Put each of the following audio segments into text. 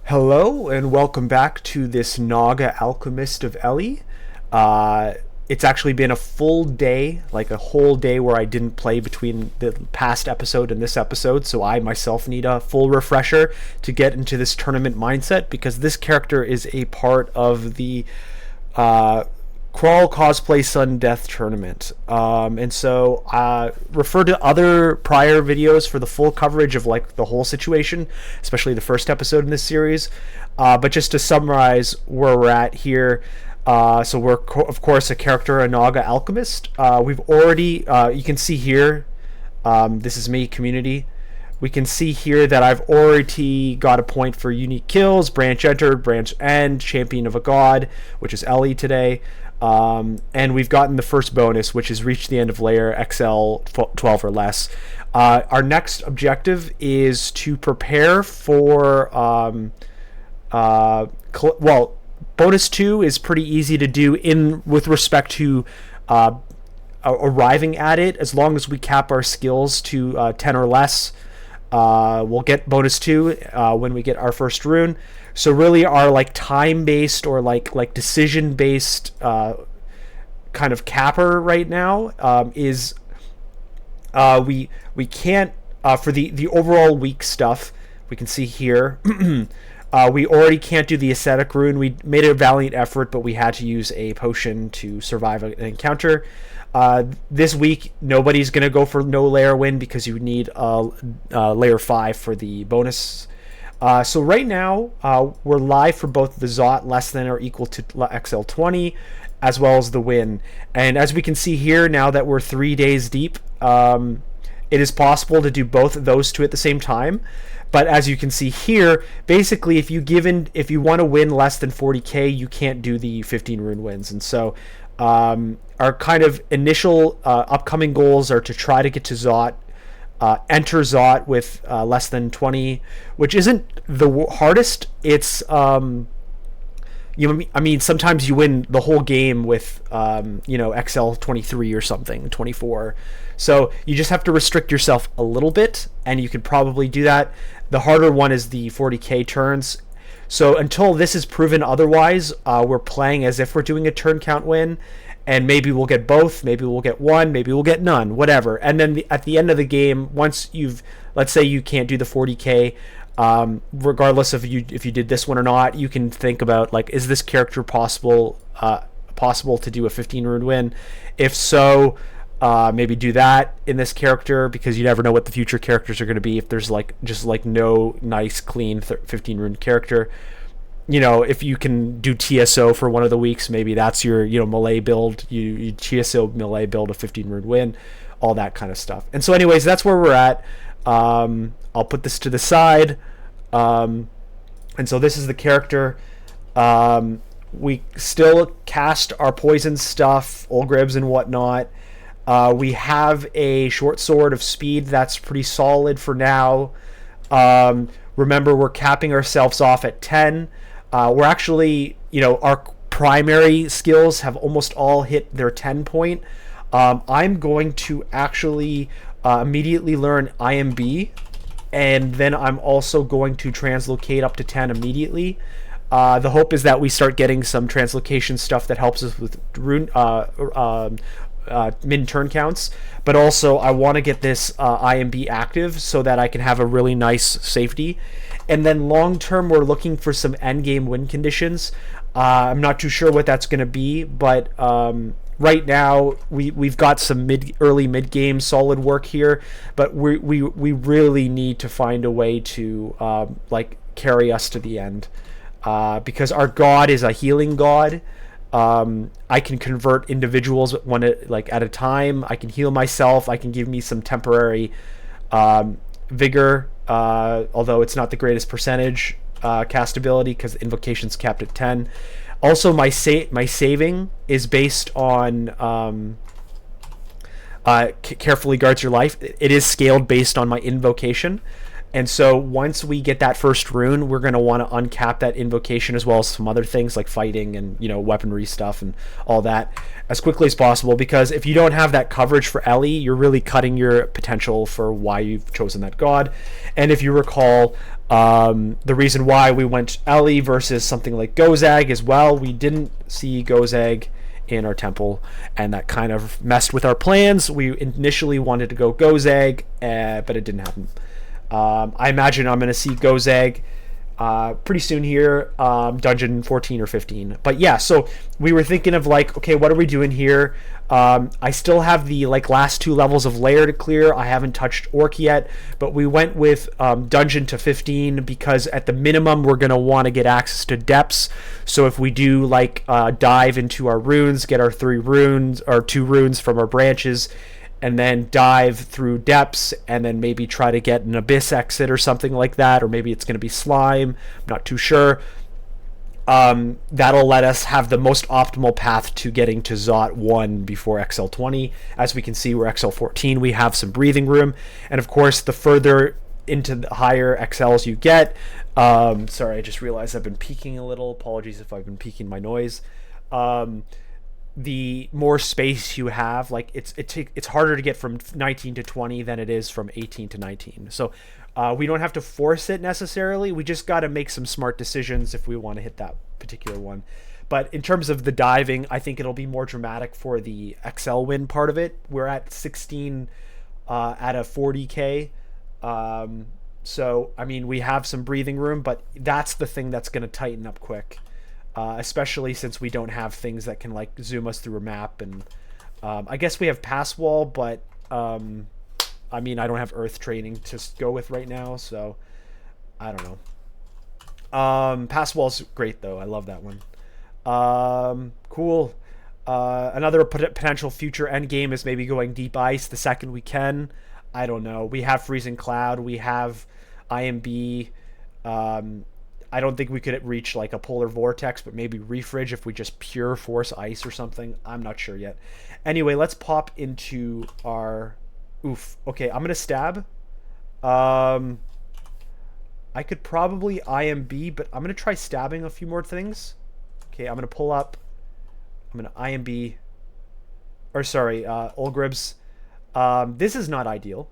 Hello and welcome back to this Naga Alchemist of Ellie. It's actually been a full day, like a whole day where I didn't play between the past episode and this episode, so I myself need a full refresher to get into this tournament mindset because this character is a part of the Crawl Cosplay Sun Death Tournament. And so refer to other prior videos for the full coverage of like the whole situation, especially the first episode in this series. But just to summarize where we're at here, so we're of course a character, a Naga Alchemist. We've already, you can see here, this is me, community. We can see here that I've already got a point for unique kills, branch entered, branch end, champion of a god, which is Ellie today. And we've gotten the first bonus, which is reach the end of layer XL 12 or less. Our next objective is to prepare for, bonus 2 is pretty easy to do with respect to arriving at it, as long as we cap our skills to 10 or less. We'll get bonus 2 when we get our first rune. So really our like time-based or like decision-based kind of capper right now is we can't for the overall weak stuff. We can see here we already can't do the ascetic rune. We made a valiant effort, but we had to use a potion to survive an encounter. This week, nobody's going to go for no layer win because you need layer 5 for the bonus. So right now, we're live for both the Zot less than or equal to XL20, as well as the win. And as we can see here, now that we're 3 days deep, it is possible to do both of those two at the same time. But as you can see here, basically, if you want to win less than 40k, you can't do the 15 rune wins. And so our kind of initial upcoming goals are to try to get to Zot, enter Zot with less than 20, which isn't the hardest. It's I mean, sometimes you win the whole game with XL 23 or something, 24. So you just have to restrict yourself a little bit, and you can probably do that. The harder one is the 40k turns. So until this is proven otherwise, we're playing as if we're doing a turn count win, and maybe we'll get both, maybe we'll get one, maybe we'll get none, whatever. And then at the end of the game, once let's say you can't do the 40k, regardless of if you did this one or not, you can think about like, is this character possible to do a 15 rune win? If so, maybe do that in this character, because you never know what the future characters are going to be. If there's just no nice clean 15 rune character, if you can do TSO for one of the weeks, maybe that's your melee build. You TSO melee build a 15 rune win, all that kind of stuff. And so anyways, that's where we're at. I'll put this to the side, and so this is the character. We still cast our poison stuff, Olgribs and whatnot. We have a short sword of speed that's pretty solid for now. Remember, we're capping ourselves off at 10. We're actually, our primary skills have almost all hit their 10 point. I'm going to actually immediately learn IMB, and then I'm also going to translocate up to 10 immediately. The hope is that we start getting some translocation stuff that helps us with rune min turn counts, but also I want to get this IMB active so that I can have a really nice safety. And then long term, we're looking for some end game win conditions. I'm not too sure what that's going to be, but right now we've got some early mid game solid work here, but we really need to find a way to carry us to the end, because our god is a healing god. I can convert individuals at a time. I can heal myself. I can give me some temporary vigor, although it's not the greatest percentage castability because invocation's capped at 10. Also, my saving is based on carefully guards your life. It is scaled based on my invocation. And so once we get that first rune, we're going to want to uncap that invocation as well as some other things like fighting and, weaponry stuff and all that as quickly as possible, because if you don't have that coverage for Ellie, you're really cutting your potential for why you've chosen that god. And if you recall, The reason why we went Ellie versus something like Gozag as well, we didn't see Gozag in our temple, and that kind of messed with our plans. We initially wanted to go Gozag, but it didn't happen. I imagine I'm going to see Gozag pretty soon here, dungeon 14 or 15. But yeah, so we were thinking of like, okay, what are we doing here? I still have the like last 2 levels of lair to clear. I haven't touched Orc yet, but we went with dungeon to 15 because at the minimum we're going to want to get access to depths. So if we do like dive into our runes, get our 3 runes or 2 runes from our branches, and then dive through depths, and then maybe try to get an abyss exit or something like that, or maybe it's going to be slime. I'm not too sure. That'll let us have the most optimal path to getting to Zot 1 before XL20. As we can see, we're XL14. We have some breathing room. And of course, the further into the higher XLs you get, sorry, I just realized I've been peaking a little. Apologies if I've been peaking my noise. The more space you have, like it's harder to get from 19 to 20 than it is from 18 to 19. So we don't have to force it necessarily. We just got to make some smart decisions if we want to hit that particular one. But in terms of the diving, I think it'll be more dramatic for the XL win part of it. We're at 16 at a 40k. So I mean, we have some breathing room, but that's the thing that's going to tighten up quick. Especially since we don't have things that can like zoom us through a map, and I guess we have pass wall, but I mean, I don't have earth training to go with right now, so I don't know. Pass wall's great though. I love that one. Cool. Another potential future end game is maybe going deep ice the second we can. I don't know. We have freezing cloud. We have IMB. I don't think we could reach like a polar vortex, but maybe refridge if we just pure force ice or something. I'm not sure yet. Anyway, let's pop into our... Oof. Okay, I'm going to stab. I could probably IMB, but I'm going to try stabbing a few more things. Okay, I'm going to pull up. I'm going to IMB. Or sorry, Olgribs. This is not ideal.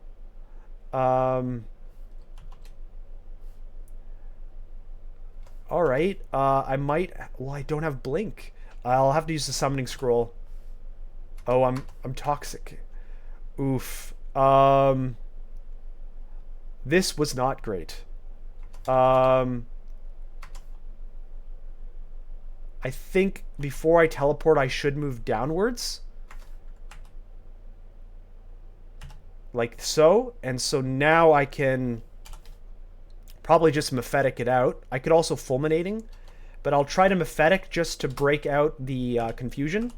All right. I might... Well, I don't have blink. I'll have to use the summoning scroll. Oh, I'm toxic. Oof. This was not great. I think before I teleport, I should move downwards. Like so. And so now I can... probably just Mephetic it out. I could also Fulminating, but I'll try to Mephetic just to break out the confusion.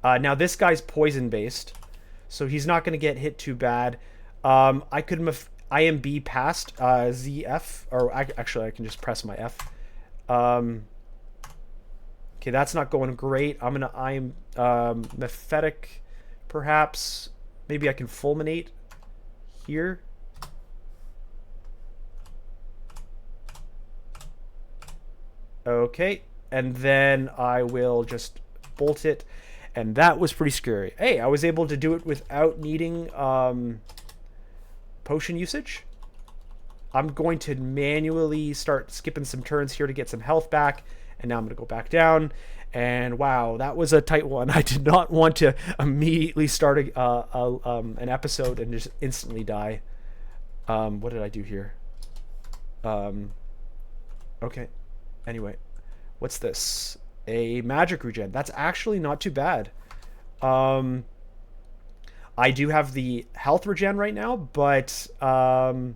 Now this guy's poison based, so he's not going to get hit too bad. I could IMB past ZF, or actually I can just press my F. Okay, that's not going great. I'm going to Mephetic perhaps. Maybe I can Fulminate here. Okay, and then I will just bolt it, and that was pretty scary. Hey, I was able to do it without needing potion usage. I'm going to manually start skipping some turns here to get some health back, and now I'm going to go back down. And wow, that was a tight one. I did not want to immediately start an episode and just instantly die. What did I do here? Okay. Anyway, what's this? A magic regen. That's actually not too bad. I do have the health regen right now, but I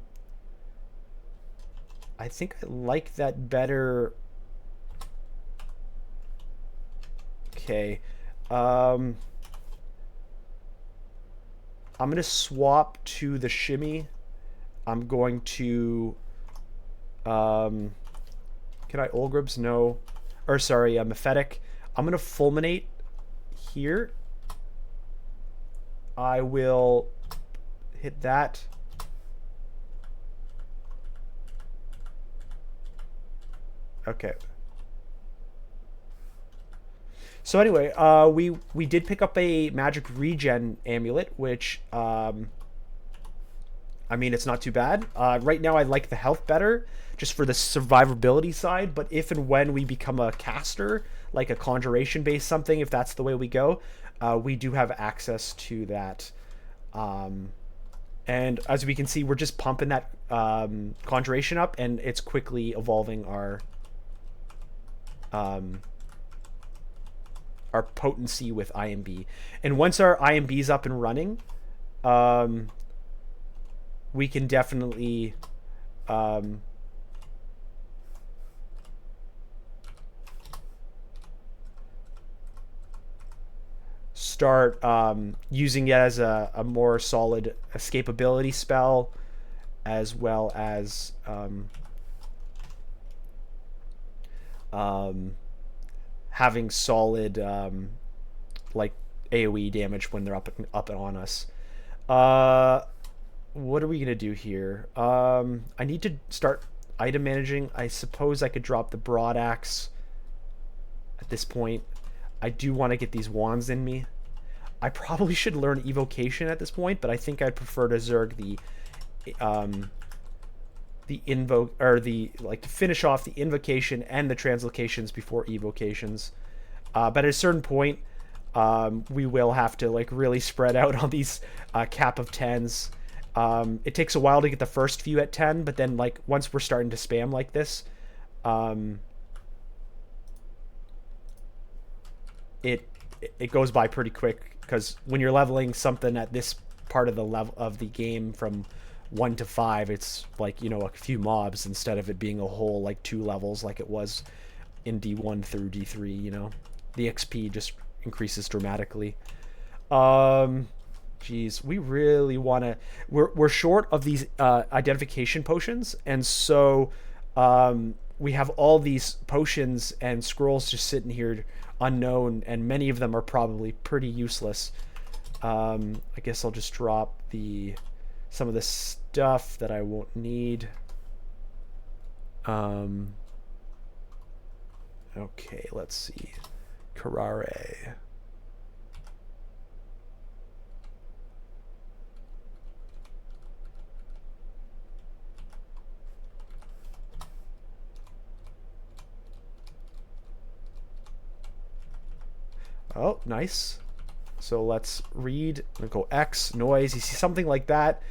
think I like that better. Okay. I'm going to swap to the shimmy. I'm going to... Can I Olgribs? No. Or sorry, Mephetic. I'm going to Fulminate here. I will hit that. Okay. So anyway, we did pick up a magic regen amulet, which I'm I mean, it's not too bad. Right now, I like the health better, just for the survivability side. But if and when we become a caster, like a conjuration-based something, if that's the way we go, we do have access to that. And as we can see, we're just pumping that conjuration up, and it's quickly evolving our potency with IMB. And once our IMB is up and running, we can definitely start using it as a more solid escapability spell, as well as having solid like AoE damage when they're up on us. What are we gonna do here? I need to start item managing. I suppose I could drop the broad axe at this point. I do want to get these wands in me. I probably should learn evocation at this point, but I think I'd prefer to zerg the invoke, or the, like, to finish off the invocation and the translocations before evocations. But at a certain point, we will have to like really spread out on these cap of 10s. It takes a while to get the first few at 10, but then like once we're starting to spam like this, it goes by pretty quick, because when you're leveling something at this part of the level of the game from 1 to 5, it's like, you know, a few mobs instead of it being a whole like 2 levels like it was in D1 through D3. You know, the XP just increases dramatically. Geez, we really want to. We're short of these identification potions, and so we have all these potions and scrolls just sitting here unknown, and many of them are probably pretty useless. I guess I'll just drop some of the stuff that I won't need. Okay, let's see. Carrare. Oh, nice. So let's read. I'm gonna go X, noise. You see something like that.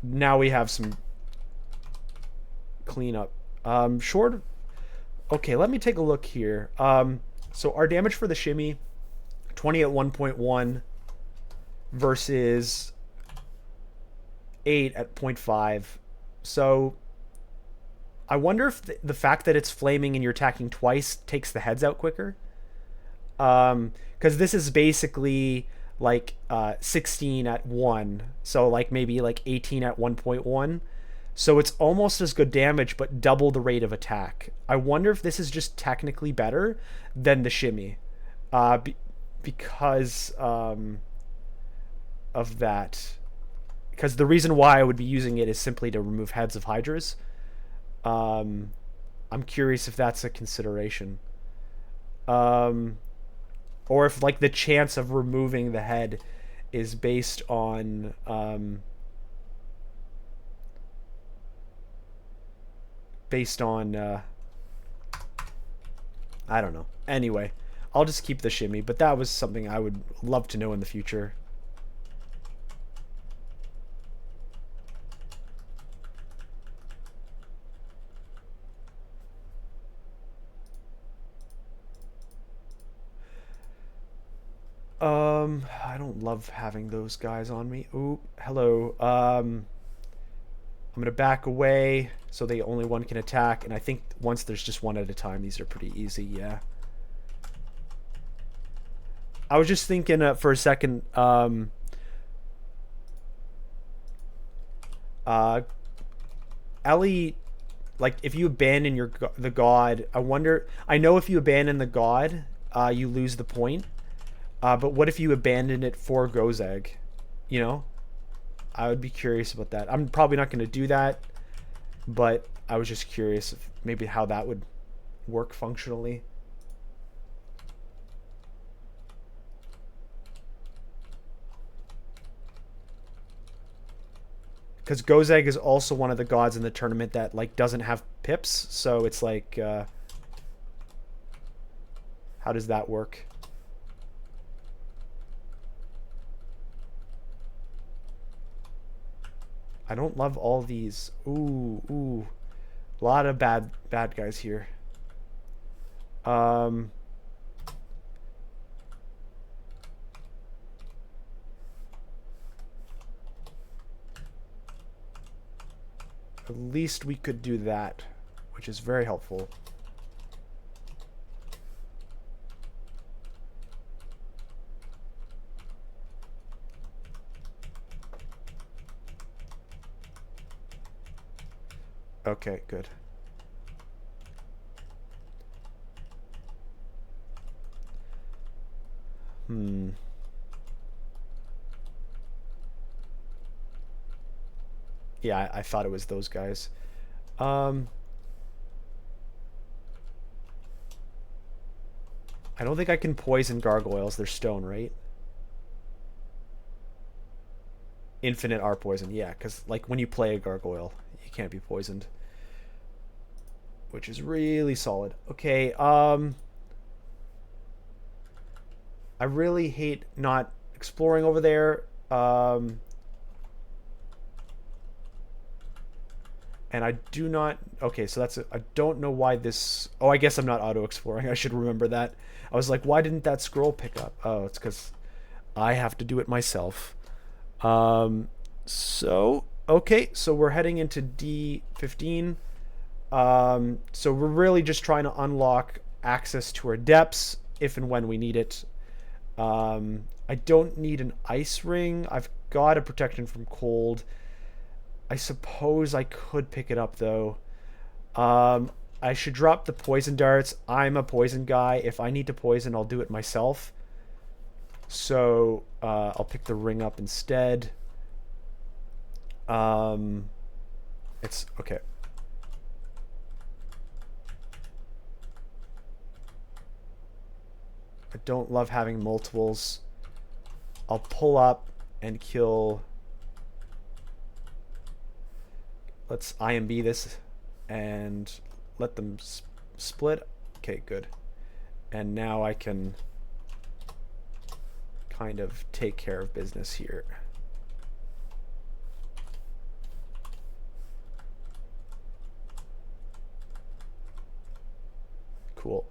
Now we have some cleanup. Short. Okay, let me take a look here. So our damage for the shimmy, 20 at 1.1 versus 8 at 0.5. So I wonder if the fact that it's flaming and you're attacking twice takes the heads out quicker. Because this is basically like 16 at 1, so like maybe like 18 at 1.1. So it's almost as good damage, but double the rate of attack. I wonder if this is just technically better than the shimmy, because of that. Because the reason why I would be using it is simply to remove heads of hydras. I'm curious if that's a consideration. Or if like the chance of removing the head is based on I don't know. Anyway, I'll just keep the shimmy, but that was something I would love to know in the future. I don't love having those guys on me. Ooh, hello. I'm gonna back away so they only one can attack, and I think once there's just one at a time, these are pretty easy. Yeah. I was just thinking for a second. Ellie, like if you abandon the god, I wonder. I know if you abandon the god, you lose the point. But what if you abandon it for Gozag? You know? I would be curious about that. I'm probably not going to do that, but I was just curious if maybe how that would work functionally. because Gozeg is also one of the gods in the tournament that like doesn't have pips, so it's like how does that work? I don't love all these. Ooh. A lot of bad guys here. At least we could do that, which is very helpful. Okay, good. Yeah, I thought it was those guys. I don't think I can poison gargoyles. They're stone, right? Infinite R poison. Yeah, because like when you play a gargoyle, you can't be poisoned. Which is really solid. Okay, I really hate not exploring over there. And I do not... Okay, so that's... I don't know why this... Oh, I guess I'm not auto-exploring. I should remember that. I was like, why didn't that scroll pick up? Oh, it's because I have to do it myself. So... Okay, so we're heading into D15. So we're really just trying to unlock access to our depths if and when we need it. I don't need an ice ring. I've got a protection from cold. I suppose I could pick it up though. I should drop the poison darts. I'm a poison guy. If I need to poison, I'll do it myself. So I'll pick the ring up instead. It's okay. I don't love having multiples. I'll pull up and kill. Let's IMB this and let them split. Okay, good. And now I can kind of take care of business here. Cool.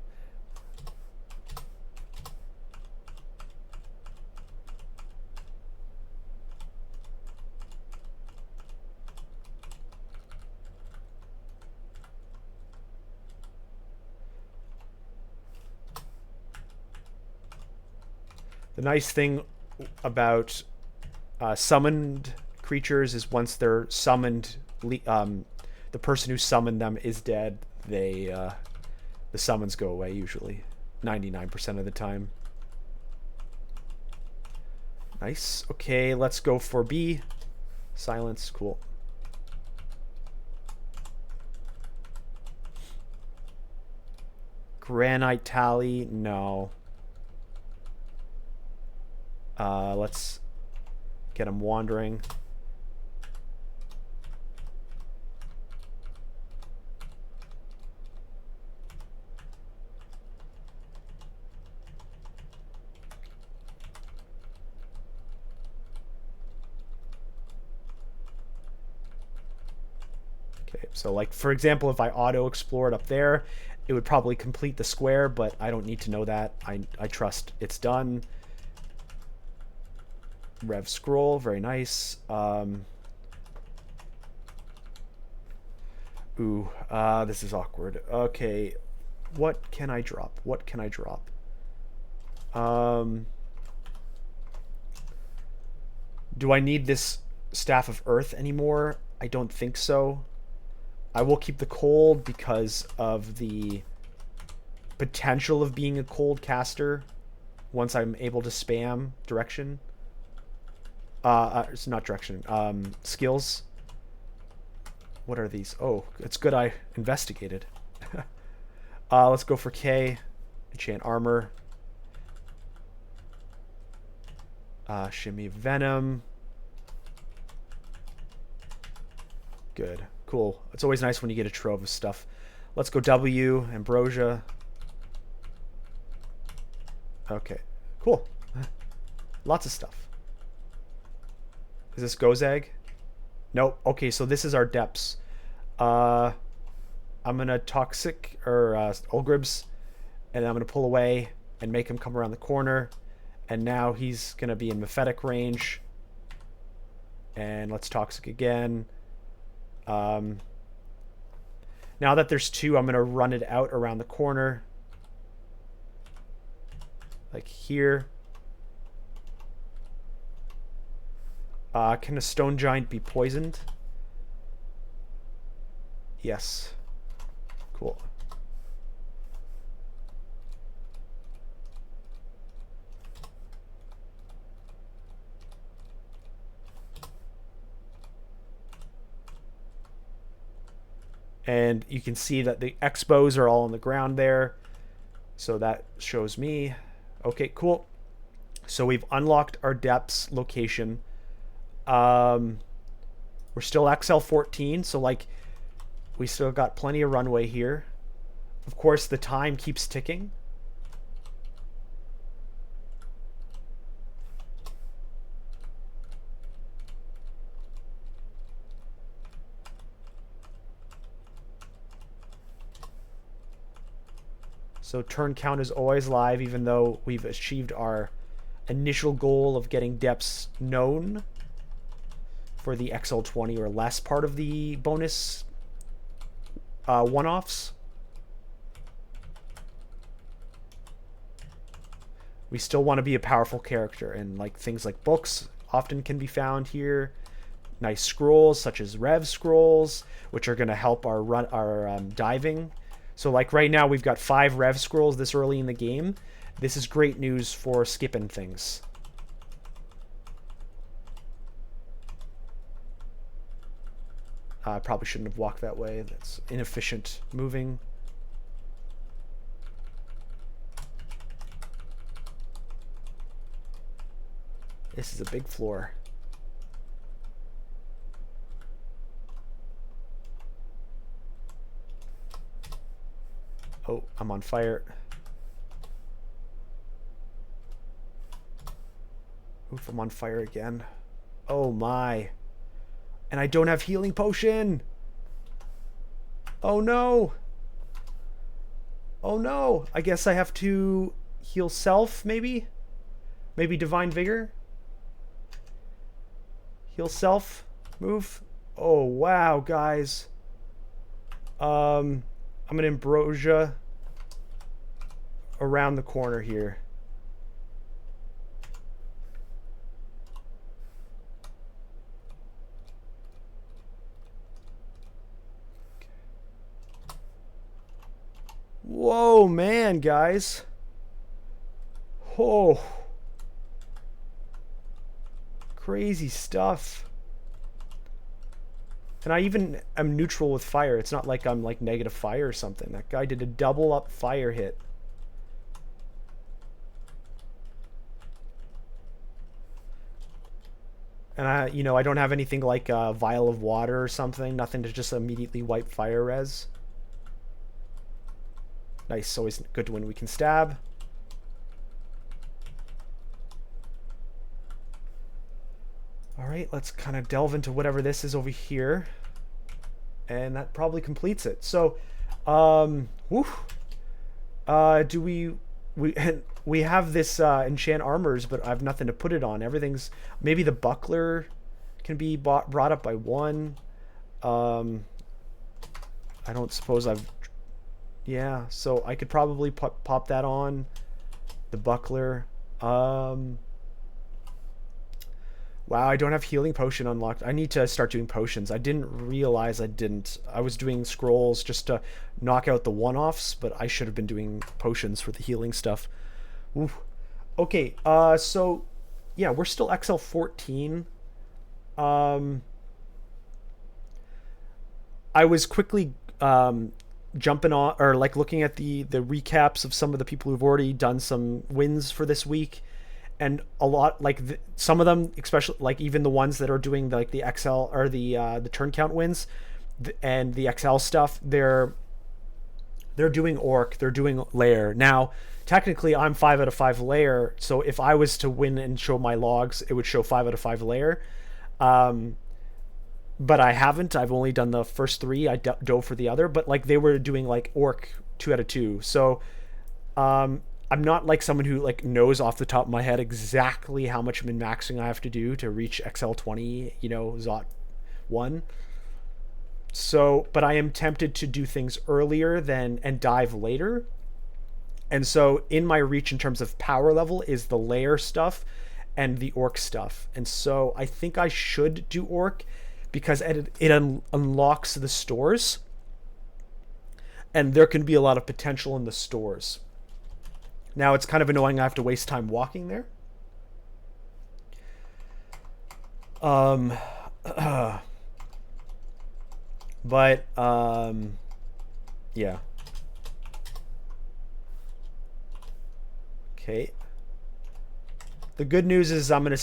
The nice thing about summoned creatures is once they're summoned, the person who summoned them is dead. They the summons go away usually, 99% of the time. Nice. Okay, let's go for B. Silence. Cool. Granite Tally. No. Let's get him wandering. Okay, so like for example, if I auto explored up there, it would probably complete the square, but I don't need to know that. I trust it's done. Rev scroll, very nice. This is awkward. Okay, what can I drop? What can I drop? Do I need this Staff of Earth anymore? I don't think so. I will keep the cold because of the potential of being a cold caster once I'm able to spam direction. It's not direction. Skills. What are these? Oh, it's good I investigated. Let's go for K. Enchant armor. Shimmy venom. Good. Cool. It's always nice when you get a trove of stuff. Let's go W, Ambrosia. Okay. Cool. Lots of stuff. Is this Gozag? Nope. Okay, so this is our depths. I'm gonna Toxic or Olgribs, and I'm gonna pull away and make him come around the corner. And now he's gonna be in Mephetic range. And let's Toxic again. Now that there's two, I'm gonna run it out around the corner, like here. Can a Stone Giant be poisoned? Yes. Cool. And you can see that the Expos are all on the ground there. So that shows me. Okay, cool. So we've unlocked our depths location. We're still XL14, so like we still got plenty of runway here. Of course, the time keeps ticking. So turn count is always live, even though we've achieved our initial goal of getting depths known for the XL20 or less part of the bonus one-offs. We still want to be a powerful character, and like things like books often can be found here. Nice scrolls such as Rev scrolls, which are going to help our diving. So like right now we've got 5 Rev scrolls this early in the game. This is great news for skipping things. I probably shouldn't have walked that way. That's inefficient moving. This is a big floor. Oh, I'm on fire. Oof, I'm on fire again. Oh my. And I don't have healing potion. Oh no. Oh no. I guess I have to heal self, maybe? Maybe Divine Vigor? Heal self. Move. Oh wow, guys. I'm gonna Ambrosia around the corner here. Whoa, man, guys. Oh. Crazy stuff. And I even am neutral with fire. It's not like I'm like negative fire or something. That guy did a double up fire hit. And I don't have anything like a vial of water or something. Nothing to just immediately wipe fire res. Nice, always good when we can stab. Alright, let's kind of delve into whatever this is over here. And that probably completes it. So, do we have this enchant armors, but I have nothing to put it on. Everything's, maybe the buckler can be brought up by 1. I don't suppose I've, yeah, so I could probably pop that on. The buckler. Wow, I don't have healing potion unlocked. I need to start doing potions. I didn't realize I didn't. I was doing scrolls just to knock out the one-offs, but I should have been doing potions for the healing stuff. Ooh. Okay, so yeah, we're still XL14. I was quickly jumping on, or like looking at the recaps of some of the people who've already done some wins for this week, and a lot like some of them, especially like even the ones that are doing like the XL or the turn count wins and the XL stuff, they're doing orc, they're doing layer. Now, technically, I'm 5 out of 5 layer, so if I was to win and show my logs, it would show 5 out of 5 layer. But I haven't. I've only done the first 3. I dove for the other, but like they were doing like orc 2 out of 2. So I'm not like someone who like knows off the top of my head exactly how much min maxing I have to do to reach XL20, Zot 1. So, but I am tempted to do things earlier than and dive later. And so in my reach in terms of power level is the layer stuff and the orc stuff. And so I think I should do orc because it unlocks the stores. And there can be a lot of potential in the stores. Now it's kind of annoying I have to waste time walking there. But yeah. Okay. The good news is I'm gonna,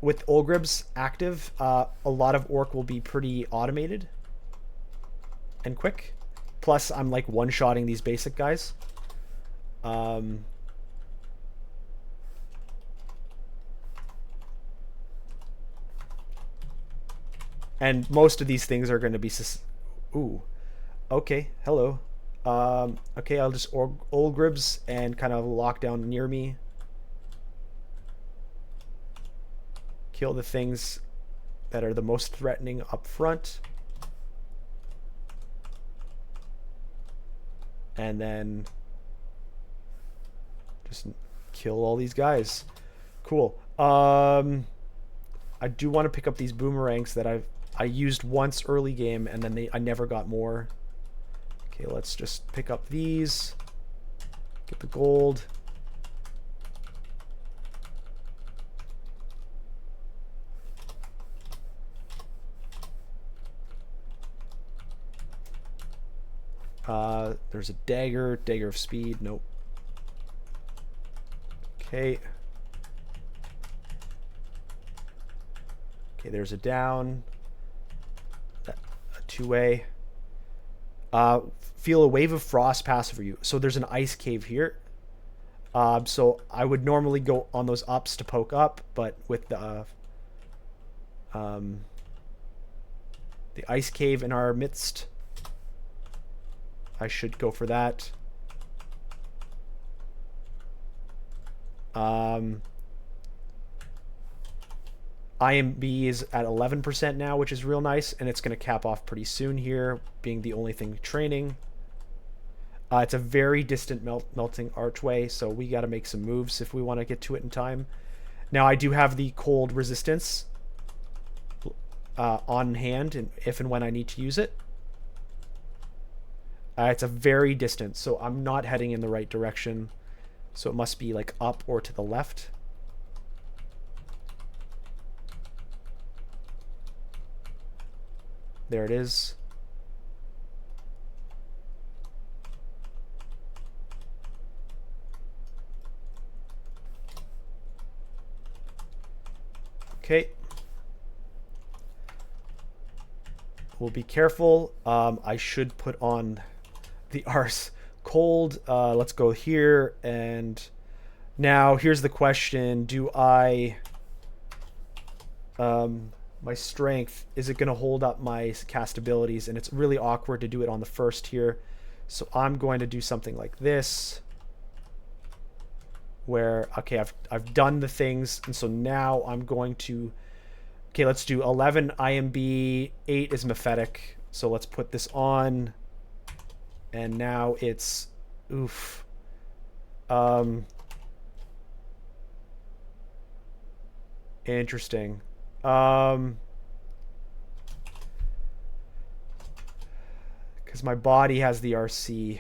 with Olgribs active, a lot of orc will be pretty automated and quick. Plus, I'm like one-shotting these basic guys. And most of these things are going to be... Ooh. Okay, hello. Okay, I'll just Olgribs and kind of lock down near me. Kill the things that are the most threatening up front. And then just kill all these guys. Cool. I do want to pick up these boomerangs that I used once early game, and then I never got more. Okay, let's just pick up these. Get the gold. There's a dagger of speed. Nope. Okay. Okay, there's a down. A two-way. Feel a wave of frost pass over you. So there's an ice cave here. So I would normally go on those ups to poke up, but with the ice cave in our midst, I should go for that. IMB is at 11% now, which is real nice, and it's going to cap off pretty soon here, being the only thing training. It's a very distant melting archway, so we got to make some moves if we want to get to it in time. Now, I do have the cold resistance on hand, and if and when I need to use it. It's a very distant, so I'm not heading in the right direction. So it must be like up or to the left. There it is. Okay. We'll be careful. I should put on the arse cold. Let's go here. And now here's the question. Do I... my strength, is it going to hold up my cast abilities? And it's really awkward to do it on the first here. So I'm going to do something like this. Where, okay, I've done the things. And so now I'm going to... Okay, let's do 11 IMB, 8 is Mephetic. So let's put this on. And now it's... Oof. Interesting. Because my body has the RC.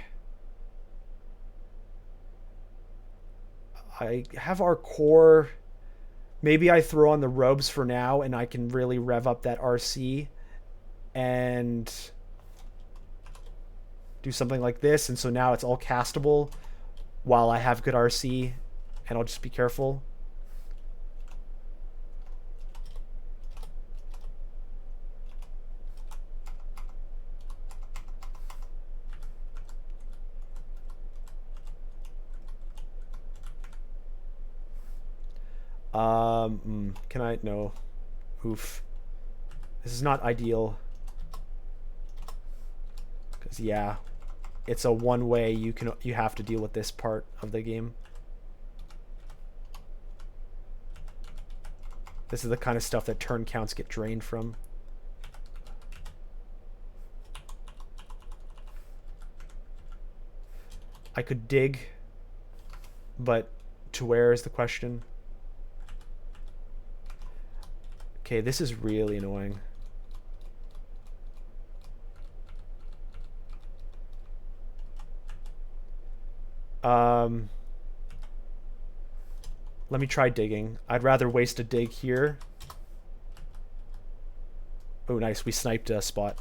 I have our core. Maybe I throw on the robes for now and I can really rev up that RC and do something like this. And so now it's all castable while I have good RC, and I'll just be careful. Can I? No. Oof. This is not ideal. Because, yeah, it's a one-way. You have to deal with this part of the game. This is the kind of stuff that turn counts get drained from. I could dig, but to where is the question? Okay, this is really annoying. Let me try digging. I'd rather waste a dig here. Oh, nice. We sniped a spot.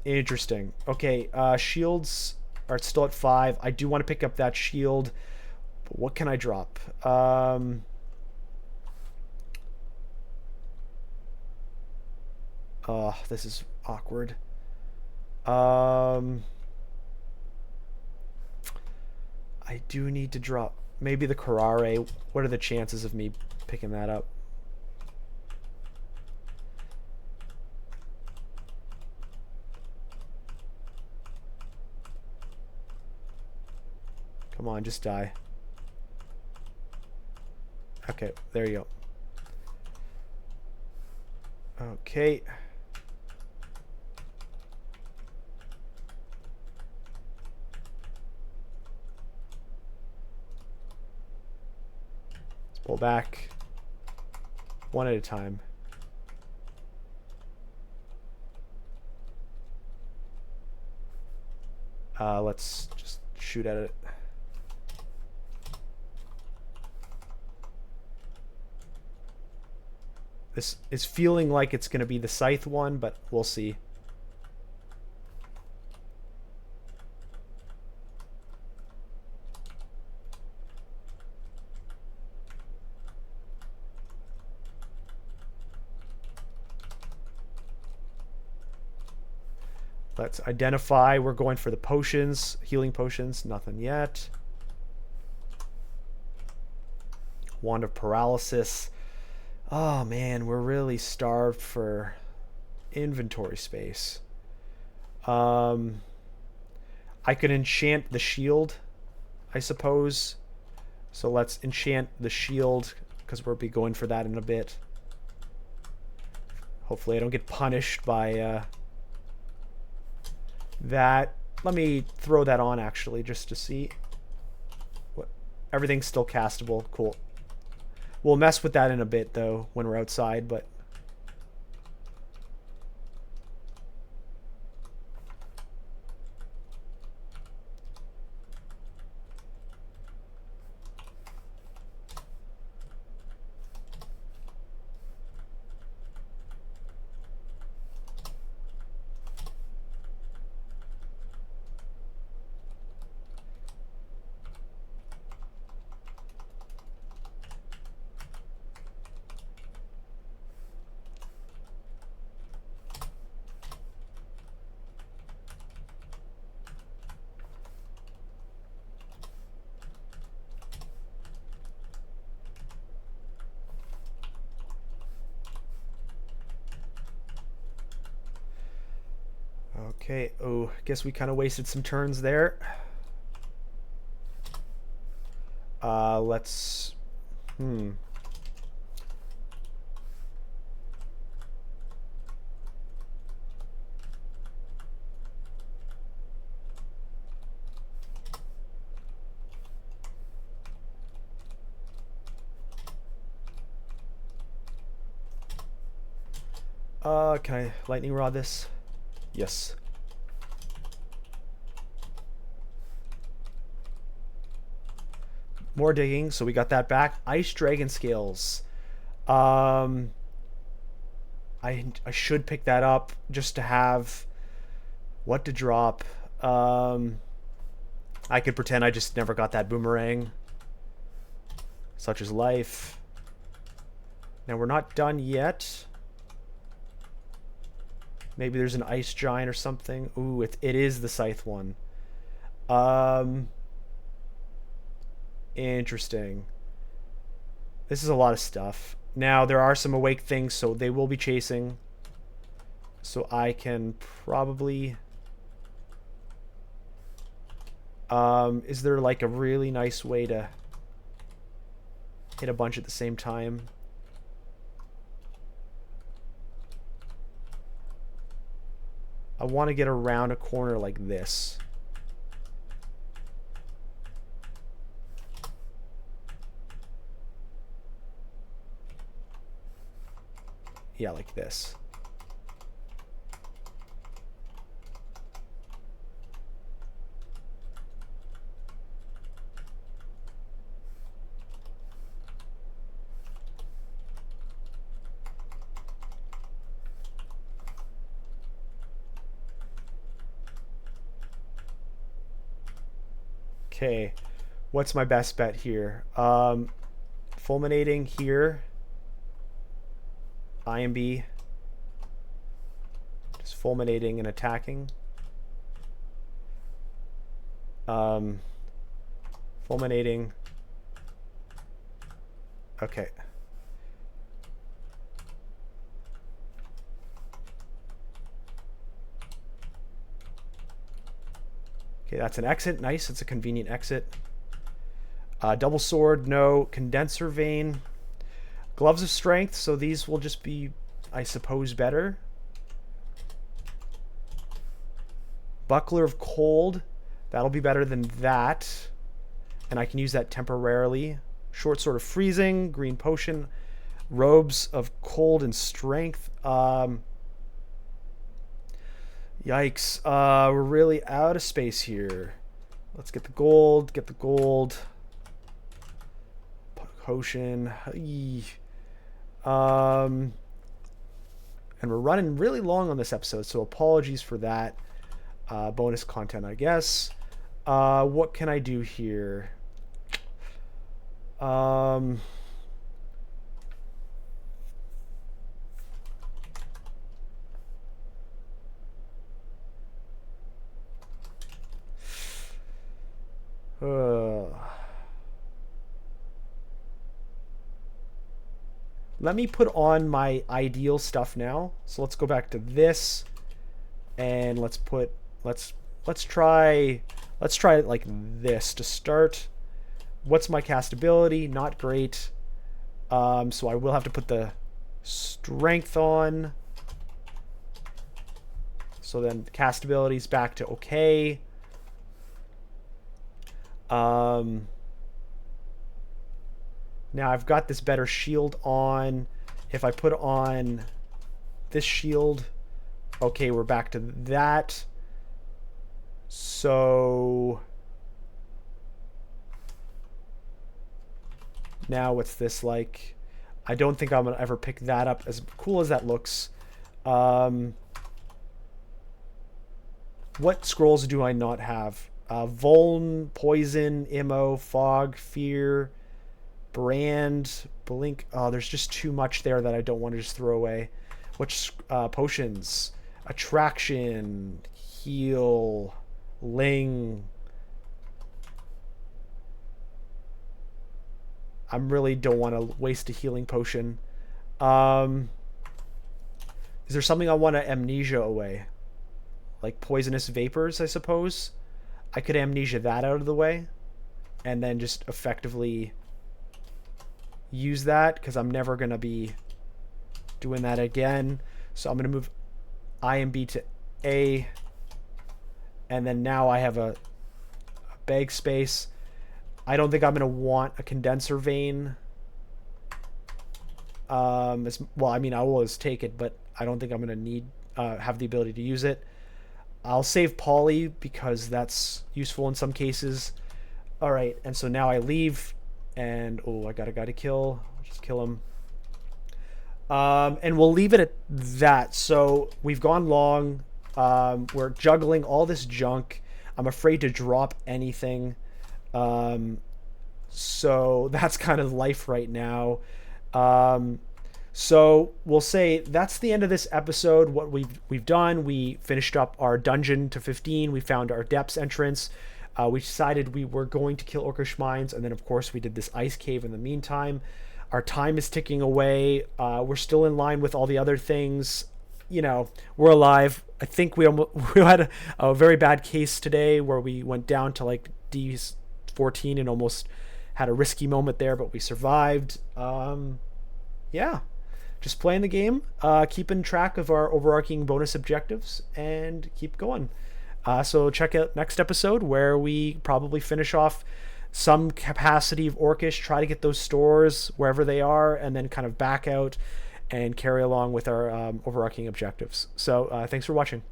Interesting. Okay, shields are still at 5. I do want to pick up that shield. But what can I drop? Oh, this is awkward. I do need to drop maybe the Karare. What are the chances of me picking that up? Come on, just die. Okay, there you go. Okay. Let's pull back. One at a time. Let's just shoot at it. This is feeling like it's going to be the scythe one, but we'll see. Let's identify. We're going for the potions, healing potions. Nothing yet. Wand of Paralysis. Oh man, we're really starved for inventory space. I could enchant the shield, I suppose. So let's enchant the shield because we'll be going for that in a bit. Hopefully I don't get punished by that. Let me throw that on actually just to see. What? Everything's still castable. Cool. We'll mess with that in a bit, though, when we're outside, but... Okay, oh, guess we kind of wasted some turns there. Let's... Can I lightning rod this? Yes. More digging, so we got that back. Ice Dragon Scales. I should pick that up just to have what to drop. I could pretend I just never got that boomerang. Such is life. Now we're not done yet. Maybe there's an ice giant or something. Ooh, it is the scythe one. Interesting. This is a lot of stuff. Now, there are some awake things, so they will be chasing. So I can probably... is there like a really nice way to hit a bunch at the same time? I want to get around a corner like this. Yeah, like this. Okay, what's my best bet here? Fulminating here. IMB. Just fulminating and attacking. Fulminating. Okay. Okay, that's an exit. Nice. It's a convenient exit. Double sword, no. Condenser vein. Gloves of strength, so these will just be, I suppose, better. Buckler of cold. That'll be better than that. And I can use that temporarily. Short sword of freezing. Green potion. Robes of cold and strength. Yikes. We're really out of space here. Let's get the gold. Get the gold. Potion. And we're running really long on this episode, so apologies for that. Bonus content, I guess. What can I do here? Let me put on my ideal stuff now. So let's go back to this, and let's try it like this to start. What's my cast ability? Not great. So I will have to put the strength on. So then cast ability is back to okay. Now I've got this better shield on. If I put on this shield, okay, we're back to that. So now what's this like? I don't think I'm gonna ever pick that up, as cool as that looks. What scrolls do I not have? Vuln, Poison, Immo, Fog, Fear, Brand, Blink. Oh, there's just too much there that I don't want to just throw away. Which potions? Attraction, Heal, Ling. I really don't want to waste a healing potion. Is there something I want to amnesia away? Like poisonous vapors, I suppose. I could amnesia that out of the way and then just effectively use that, because I'm never going to be doing that again. So I'm going to move IMB to A, and then now I have a bag space. I don't think I'm going to want a condenser vein. Well, I mean, I will always take it, but I don't think I'm going to need have the ability to use it. I'll save Poly because that's useful in some cases. All right, and so now I leave, and oh, I got a guy to kill. I'll just kill him. And we'll leave it at that. So we've gone long. We're juggling all this junk. I'm afraid to drop anything. So that's kind of life right now. So we'll say that's the end of this episode. What we've done, we finished up our dungeon to 15. We found our depths entrance. We decided we were going to kill Orcish mines, and then of course we did this ice cave in the meantime. Our time is ticking away. We're still in line with all the other things. We're alive. I think we had a very bad case today where we went down to like D14 and almost had a risky moment there, but we survived. Yeah, just playing the game, keeping track of our overarching bonus objectives, and keep going. So check out next episode where we probably finish off some capacity of Orcish, try to get those stores wherever they are, and then kind of back out and carry along with our overarching objectives. So thanks for watching.